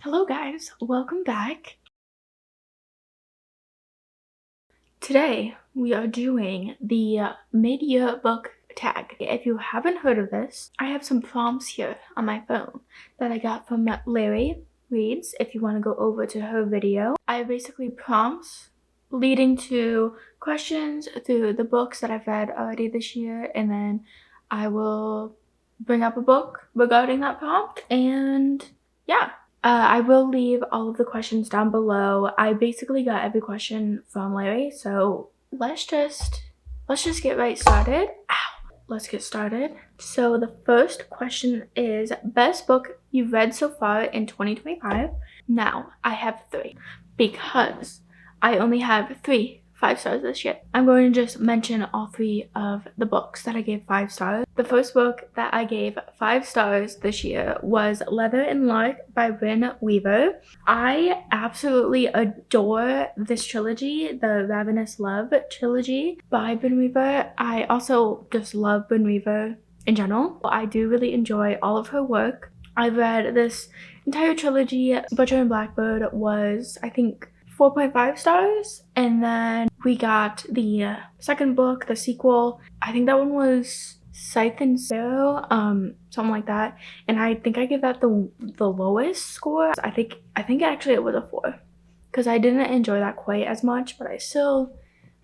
Hello guys, welcome back. Today we are doing the mid-year book tag. If you haven't heard of this, I have some prompts here on my phone that I got from Larry Reads. If you want to go over to her video, I have basically prompts leading to questions through the books that I've read already this year, and then I will bring up a book regarding that prompt, and yeah. I will leave all of the questions down below. I basically got every question from Larry, so let's just get right started. Ow. Let's get started. So the first question is, best book you've read so far in 2025? Now, I have 3 because I only have 3 5-stars this year. I'm going to just mention all 3 of the books that I gave 5 stars. The first book that I gave 5 stars this year was Leather and Lark by Rin Weaver. I absolutely adore this trilogy, the Ravenous Love trilogy by Rin Weaver. I also just love Rin Weaver in general. I do really enjoy all of her work. I've read this entire trilogy. Butcher and Blackbird was, I think, 4.5 stars, and then we got the second book, the sequel. I think that one was Scythe and Sparrow, something like that, and I think I gave that the lowest score. I think actually it was a 4 because I didn't enjoy that quite as much, but I still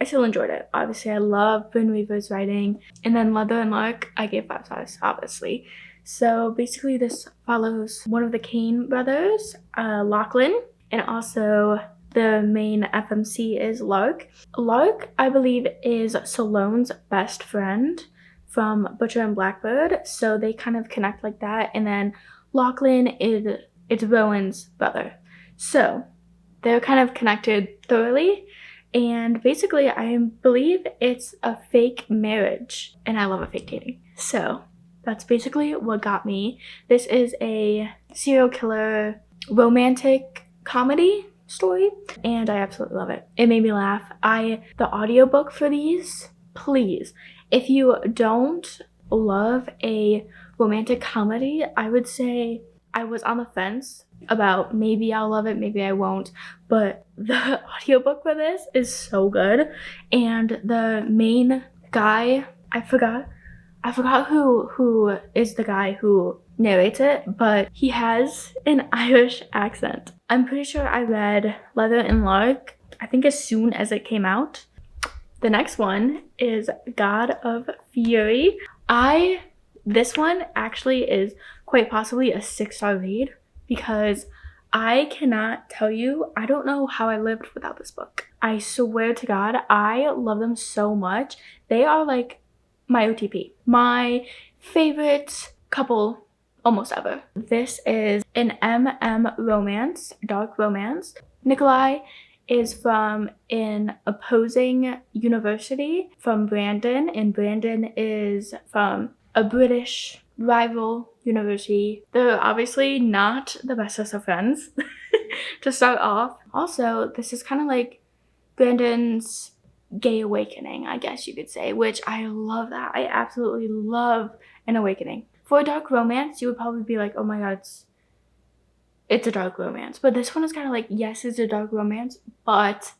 enjoyed it. Obviously, I love Rin Weaver's writing. And then Leather and Lark, I gave 5 stars, obviously. So basically, this follows one of the Kane brothers, Lachlan, and also the main FMC is Lark. Lark, I believe, is Salone's best friend from Butcher and Blackbird, so they kind of connect like that. And then Lachlan is Rowan's brother, so they're kind of connected thoroughly. And basically, I believe it's a fake marriage, and I love a fake dating. So that's basically what got me. This is a serial killer romantic comedy story, and I absolutely love it. It made me laugh. The audiobook for these, please, if you don't love a romantic comedy, I would say I was on the fence about maybe I'll love it, maybe I won't, but the audiobook for this is so good. And the main guy, I forgot who is the guy who narrates it, but he has an Irish accent. I'm pretty sure I read Leather and Lark, I think as soon as it came out. The next one is God of Fury. This one actually is quite possibly a 6-star read because I cannot tell you, I don't know how I lived without this book. I swear to God, I love them so much. They are like my OTP, my favorite couple almost ever. This is an romance, dark romance. Nikolai is from an opposing university from Brandon, and Brandon is from a British rival university. They're obviously not the bestest of friends to start off. Also, this is kind of like Brandon's gay awakening, I guess you could say, which I love that. I absolutely love an awakening. For a dark romance, you would probably be like, oh my god, it's a dark romance. But this one is kind of like, yes, it's a dark romance, but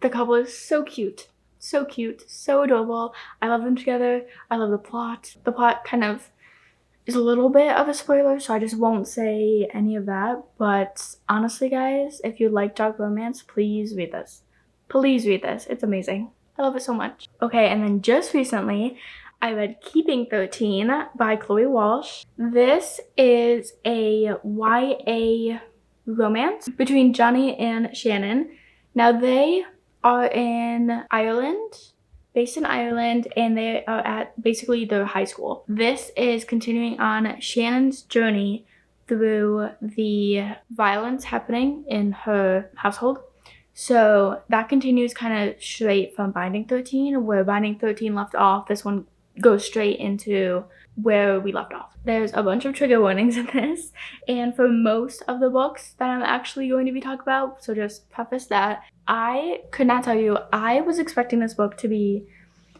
the couple is so cute, so adorable. I love them together. I love the plot. The plot kind of is a little bit of a spoiler, so I just won't say any of that. But honestly, guys, if you like dark romance, please read this. Please read this. It's amazing. I love it so much. Okay, and then just recently, I read Keeping 13 by Chloe Walsh. This is a YA romance between Johnny and Shannon. Now, they are in Ireland, based in Ireland, and they are at basically their high school. This is continuing on Shannon's journey through the violence happening in her household. So that continues kind of straight from Binding 13, where Binding 13 left off. This one goes straight into where we left off. There's a bunch of trigger warnings in this, and for most of the books that I'm actually going to be talking about, so just preface that, I could not tell you, I was expecting this book to be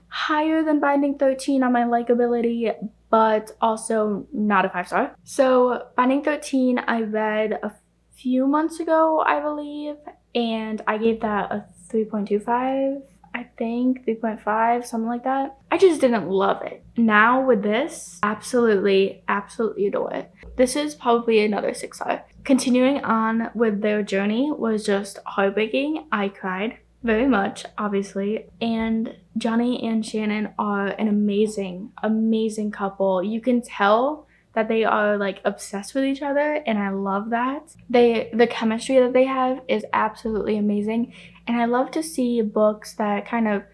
higher than Binding 13 on my likability, but also not a 5-star. So Binding 13 I read a few months ago, I believe, and I gave that a 3.25, I think, 3.5, something like that. I just didn't love it. Now with this, absolutely adore it. This is probably another 6 star. Continuing on with their journey was just heartbreaking. I cried very much, obviously, and Johnny and Shannon are an amazing couple. You can tell that they are like obsessed with each other, and I love that. The chemistry that they have is absolutely amazing, and I love to see books that kind of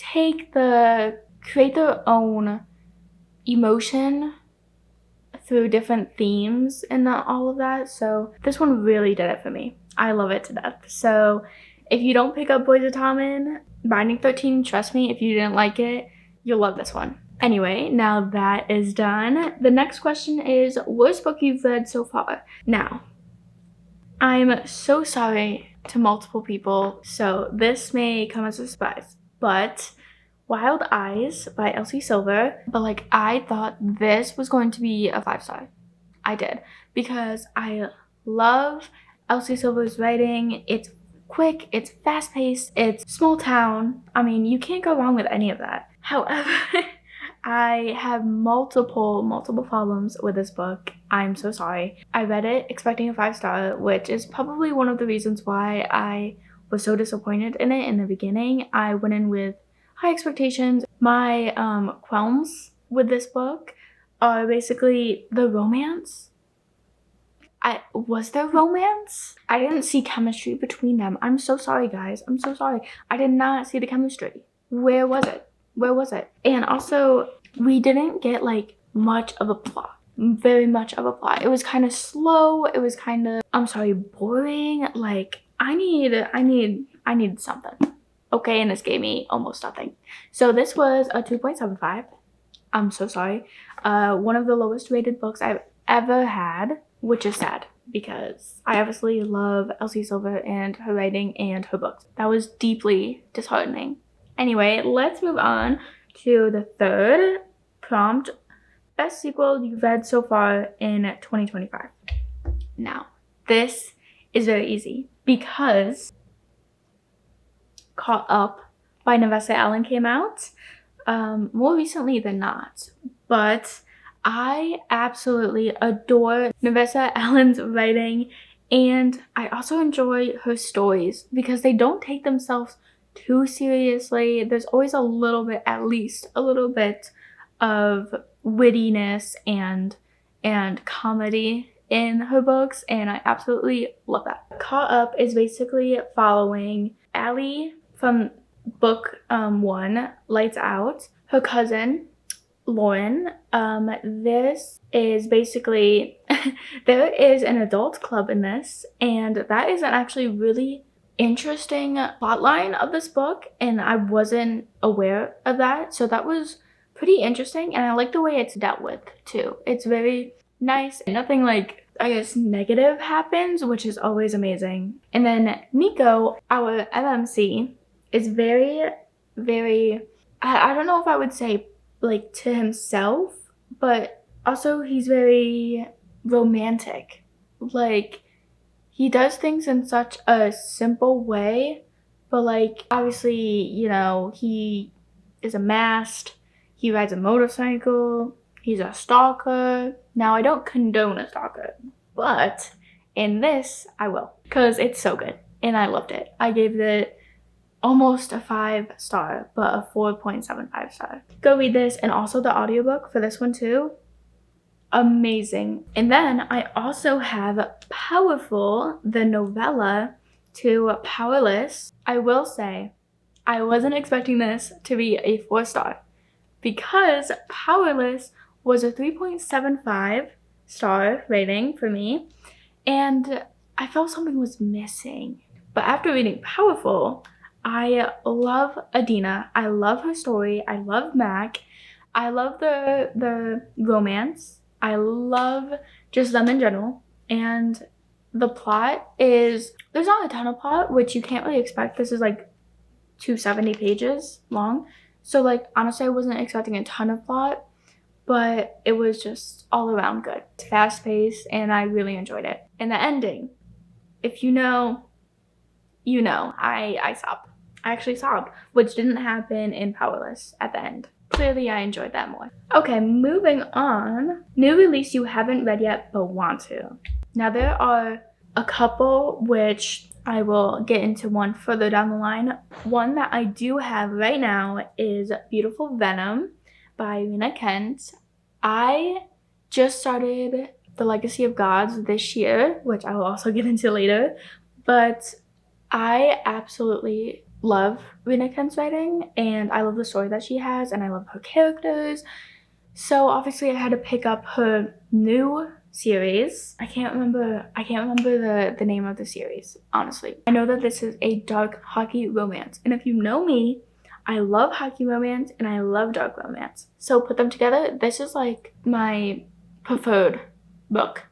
create their own emotion through different themes and all of that. So this one really did it for me. I love it to death. So if you don't pick up Boys of Tommen, Binding 13, trust me, if you didn't like it, you'll love this one. Anyway, now that is done, the next question is, worst book you've read so far? Now, I'm so sorry to multiple people, so this may come as a surprise, but Wild Eyes by Elsie Silver, but like I thought this was going to be a 5 star. I did, because I love Elsie Silver's writing. It's quick, it's fast-paced, it's small town. I mean, you can't go wrong with any of that. However, I have multiple problems with this book. I'm so sorry. I read it expecting a 5 star, which is probably one of the reasons why I was so disappointed in it in the beginning. I went in with high expectations. My qualms with this book are basically the romance. Was there romance? I didn't see chemistry between them. I'm so sorry, guys. I'm so sorry. I did not see the chemistry. Where was it? Where was it? And also, we didn't get like much of a plot. Very much of a plot. It was kind of slow. It was kind of, I'm sorry, boring. Like, I need something. Okay, and this gave me almost nothing. So this was a 2.75. I'm so sorry. One of the lowest rated books I've ever had, which is sad because I obviously love Elsie Silver and her writing and her books. That was deeply disheartening. Anyway, let's move on to the third prompt. Best sequel you've read so far in 2025. Now, this is very easy because Caught Up by Nevessa Allen came out more recently than not, but I absolutely adore Nevessa Allen's writing, and I also enjoy her stories because they don't take themselves too seriously. There's always a little bit, at least a little bit, of wittiness and comedy in her books, and I absolutely love that. Caught Up is basically following Allie from book 1, Lights Out, her cousin Lauren. This is basically there is an adult club in this, and that is an actually really interesting plotline of this book, and I wasn't aware of that, so that was pretty interesting, and I like the way it's dealt with too. It's very nice. Nothing like, I guess, negative happens, which is always amazing. And then Nico, our MMC, is very I don't know if I would say like to himself, but also he's very romantic. Like, he does things in such a simple way, but like obviously, you know, he is amassed, he rides a motorcycle, he's a stalker. Now, I don't condone a stalker, but in this I will, because it's so good and I loved it. I gave it almost a 5 star, but a 4.75 star. Go read this, and also the audiobook for this one too. Amazing. And then I also have Powerful, the novella to Powerless. I will say, I wasn't expecting this to be a 4 star because Powerless was a 3.75 star rating for me, and I felt something was missing. But after reading Powerful, I love Adina. I love her story. I love Mac. I love the romance. I love just them in general. And the plot is, there's not a ton of plot, which you can't really expect. This is like 270 pages long. So like, honestly, I wasn't expecting a ton of plot, but it was just all around good. It's fast paced and I really enjoyed it. And the ending if you know, you know. I sobbed. I actually sobbed, which didn't happen in Powerless at the end. Clearly, I enjoyed that more. Okay, moving on. New release you haven't read yet but want to. Now, there are a couple which I will get into one further down the line. One that I do have right now is Beautiful Venom by Rena Kent. I just started The Legacy of Gods this year, which I will also get into later, but I absolutely love Rena Kent's writing, and I love the story that she has, and I love her characters. So obviously I had to pick up her new series. I can't remember the name of the series, honestly. I know that this is a dark hockey romance, and if you know me, I love hockey romance and I love dark romance. So put them together, this is like my preferred book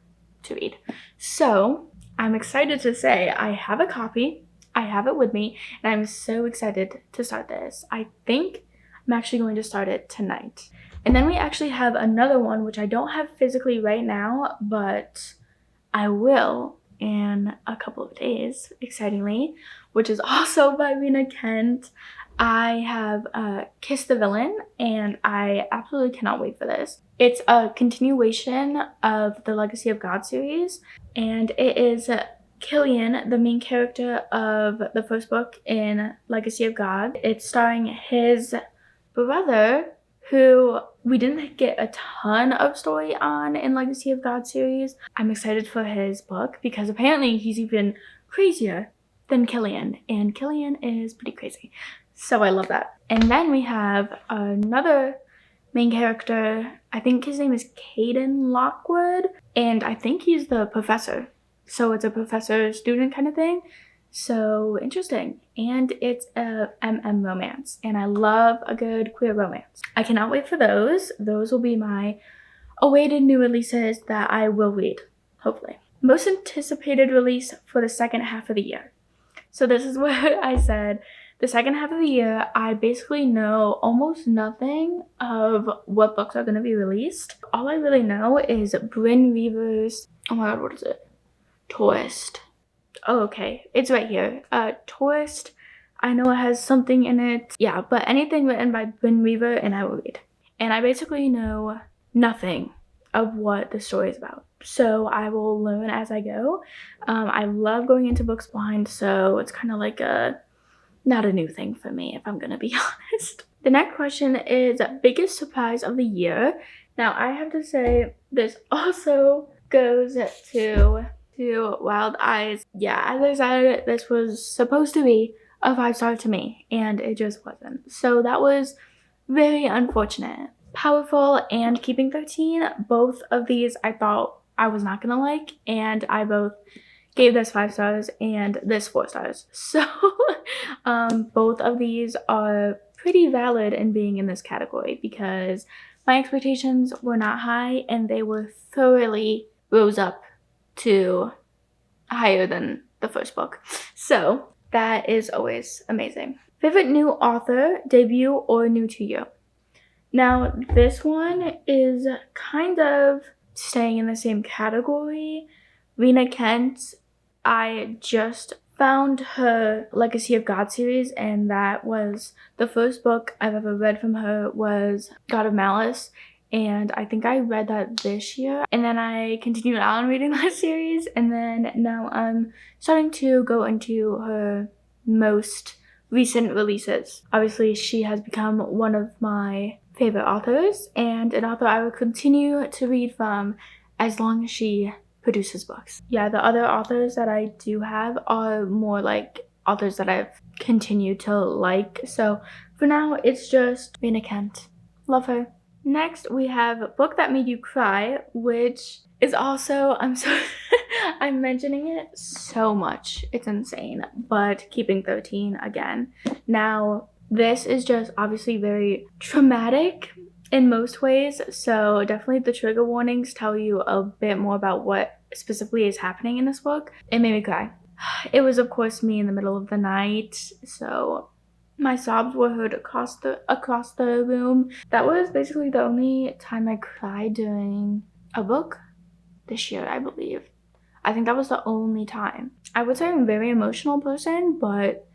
to read. So I'm excited to say I have a copy. I have it with me, and I'm so excited to start this. I think I'm actually going to start it tonight. And then we actually have another one, which I don't have physically right now, but I will in a couple of days, excitingly, which is also by Rena Kent. I have Kiss the Villain, and I absolutely cannot wait for this. It's a continuation of the Legacy of God series, and it is Killian, the main character of the first book in Legacy of God. It's starring his brother, who we didn't get a ton of story on in Legacy of God series. I'm excited for his book because apparently he's even crazier than Killian, and Killian is pretty crazy. So I love that. And then we have another main character. I think his name is Caden Lockwood, and I think he's the professor. So it's a professor-student kind of thing. So interesting. And it's a romance, and I love a good queer romance. I cannot wait for those. Those will be my awaited new releases that I will read, hopefully. Most anticipated release for the second half of the year. So this is where I said the second half of the year, I basically know almost nothing of what books are going to be released. All I really know is Bryn Reaver's, oh my god, what is it? Taurus. Oh, okay. It's right here. Taurus. I know it has something in it. Yeah, but anything written by Bryn Reaver, and I will read. And I basically know nothing of what the story is about. So I will learn as I go. I love going into books blind, so it's kind of like not a new thing for me, if I'm gonna be honest. The next question is biggest surprise of the year. Now, I have to say this also goes to Wild Eyes. Yeah, as I said, this was supposed to be a 5-star to me, and it just wasn't. So that was very unfortunate. Powerful and Keeping 13, both of these I thought I was not gonna like, and I both gave this 5 stars and this 4 stars. So both of these are pretty valid in being in this category because my expectations were not high, and they were thoroughly rose up to higher than the first book. So that is always amazing. Favorite new author, debut, or new to you? Now, this one is kind of staying in the same category. Rena Kent, I just found her Legacy of God series, and that was the first book I've ever read from her was God of Malice. And I think I read that this year, and then I continued on reading that series, and then now I'm starting to go into her most recent releases. Obviously, she has become one of my favorite authors, and an author I will continue to read from as long as she produces books. Yeah, the other authors that I do have are more like authors that I've continued to like. So for now, it's just Rena Kent. Love her. Next, we have Book That Made You Cry, which is also, I'm mentioning it so much. It's insane. But Keeping 13 again. Now, this is just obviously very traumatic in most ways. So definitely the trigger warnings tell you a bit more about what specifically is happening in this book. It made me cry. It was, of course, me in the middle of the night. So my sobs were heard across the room. That was basically the only time I cried during a book this year, I believe. I think that was the only time. I would say I'm a very emotional person, but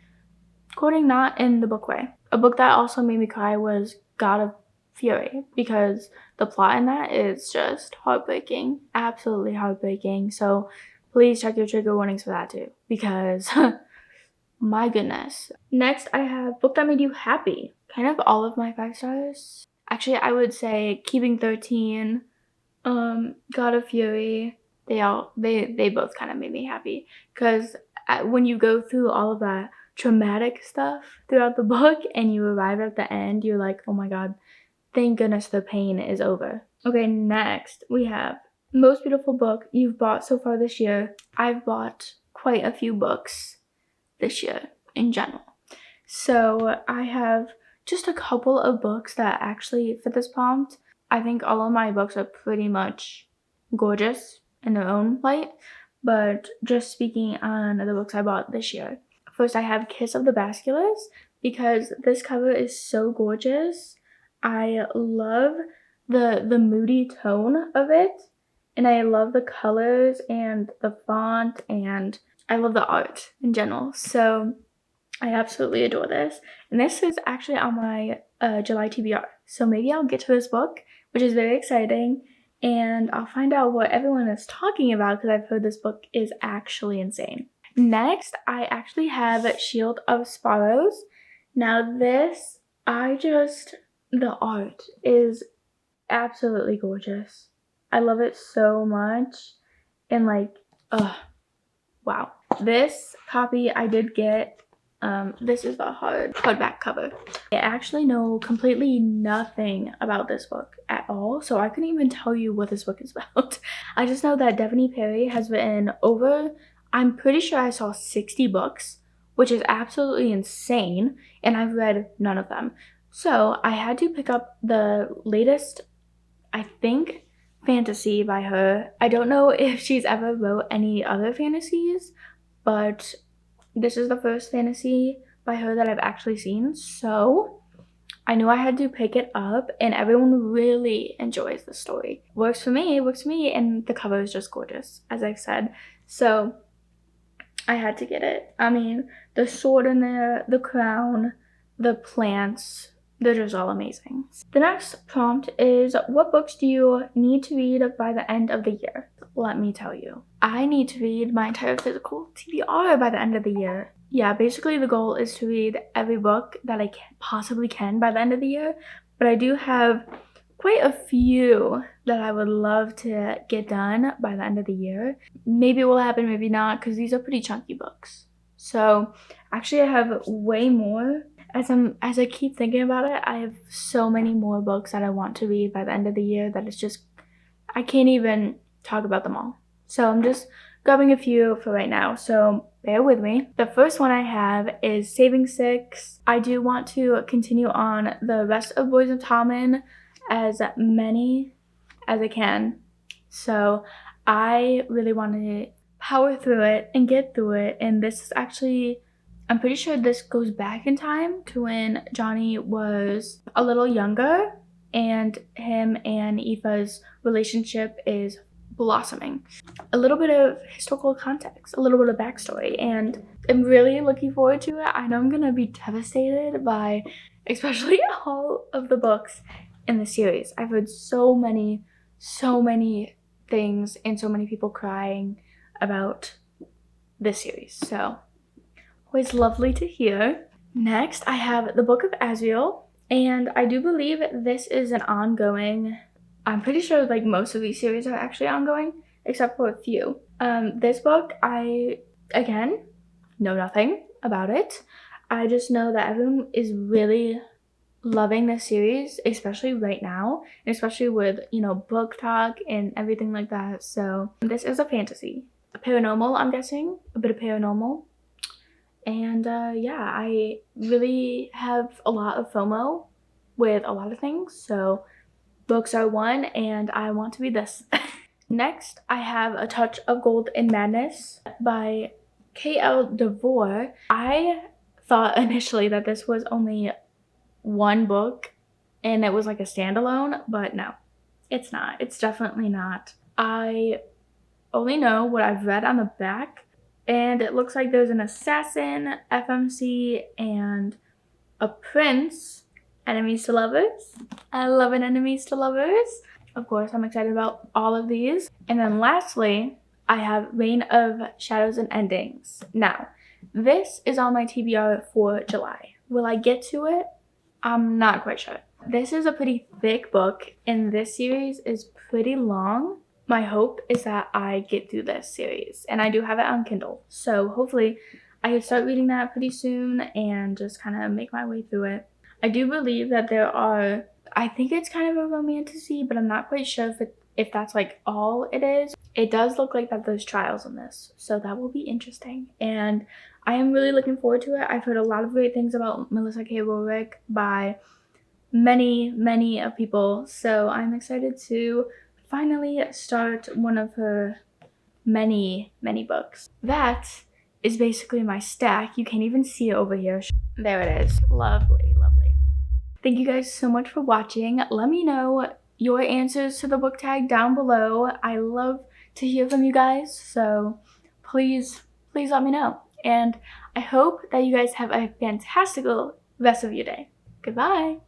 quoting not in the book way. A book that also made me cry was God of Fury, because the plot in that is just heartbreaking, absolutely heartbreaking. So please check your trigger warnings for that too, because my goodness. Next, I have book that made you happy. Kind of all of my 5 stars. Actually, I would say Keeping 13, God of Fury. They both kind of made me happy, because when you go through all of that traumatic stuff throughout the book and you arrive at the end, you're like, oh my god, thank goodness the pain is over. Okay, next we have most beautiful book you've bought so far this year. I've bought quite a few books this year in general. So I have just a couple of books that actually fit this prompt. I think all of my books are pretty much gorgeous in their own light, but just speaking on the books I bought this year. First, I have Kiss of the Basculus, because this cover is so gorgeous. I love the moody tone of it, and I love the colors and the font, and I love the art in general. So I absolutely adore this. And this is actually on my July TBR. So maybe I'll get to this book, which is very exciting, and I'll find out what everyone is talking about, because I've heard this book is actually insane. Next, I actually have Shield of Sparrows. Now this, the art is absolutely gorgeous. I love it so much. And like, wow. This copy I did get, this is the hardback cover. I actually know completely nothing about this book at all, so I couldn't even tell you what this book is about. I just know that Devony Perry has written over, I'm pretty sure I saw 60 books, which is absolutely insane, and I've read none of them. So I had to pick up the latest, I think, fantasy by her. I don't know if she's ever wrote any other fantasies, but this is the first fantasy by her that I've actually seen, so I knew I had to pick it up, and everyone really enjoys the story. Works for me, and the cover is just gorgeous, as I've said. So I had to get it. I mean, the sword in there, the crown, the plants, they're just all amazing. The next prompt is, what books do you need to read by the end of the year? Let me tell you, I need to read my entire physical TBR by the end of the year. Yeah, basically the goal is to read every book that I possibly can by the end of the year, but I do have quite a few that I would love to get done by the end of the year. Maybe it will happen, maybe not, because these are pretty chunky books. So actually I have way more. As I keep thinking about it, I have so many more books that I want to read by the end of the year that it's just, I can't even talk about them all. So I'm just grabbing a few for right now, so bear with me. The first one I have is Saving Six. I do want to continue on the rest of Boys of Tommen, as many as I can. So I really want to power through it and get through it. And this is actually, I'm pretty sure this goes back in time to when Johnny was a little younger and him and Aoife's relationship is blossoming. A little bit of historical context, a little bit of backstory, and I'm really looking forward to it. I know I'm gonna be devastated by especially all of the books in the series. I've heard so many things and so many people crying about this series, so always lovely to hear. Next, I have the Book of Azriel, and I do believe this is an ongoing. I'm pretty sure like most of these series are actually ongoing, except for a few. This book, I, again, know nothing about it. I just know that everyone is really loving this series, especially right now, and especially with, you know, book talk and everything like that. So this is a fantasy. A paranormal, I'm guessing. A bit of paranormal. And yeah, I really have a lot of FOMO with a lot of things. So books are one, and I want to read this. Next, I have A Touch of Gold and Madness by K.L. DeVore. I thought initially that this was only one book and it was like a standalone, but no, it's not. It's definitely not. I only know what I've read on the back, and it looks like there's an assassin, FMC, and a prince. Enemies to lovers. I love an enemies to lovers. Of course, I'm excited about all of these. And then lastly, I have Reign of Shadows and Endings. Now, this is on my TBR for July. Will I get to it? I'm not quite sure. This is a pretty thick book, and this series is pretty long. My hope is that I get through this series, and I do have it on Kindle. So hopefully I can start reading that pretty soon and just kind of make my way through it. I do believe that there are, I think it's kind of a romantasy, but I'm not quite sure if that's like all it is. It does look like that there's trials in this, so that will be interesting. And I am really looking forward to it. I've heard a lot of great things about Melissa K. Rorick by many of people, so I'm excited to finally start one of her many books. That is basically my stack. You can't even see it over here. There it is. Lovely, lovely. Thank you guys so much for watching. Let me know your answers to the book tag down below. I love to hear from you guys, so please let me know. And I hope that you guys have a fantastical rest of your day. Goodbye.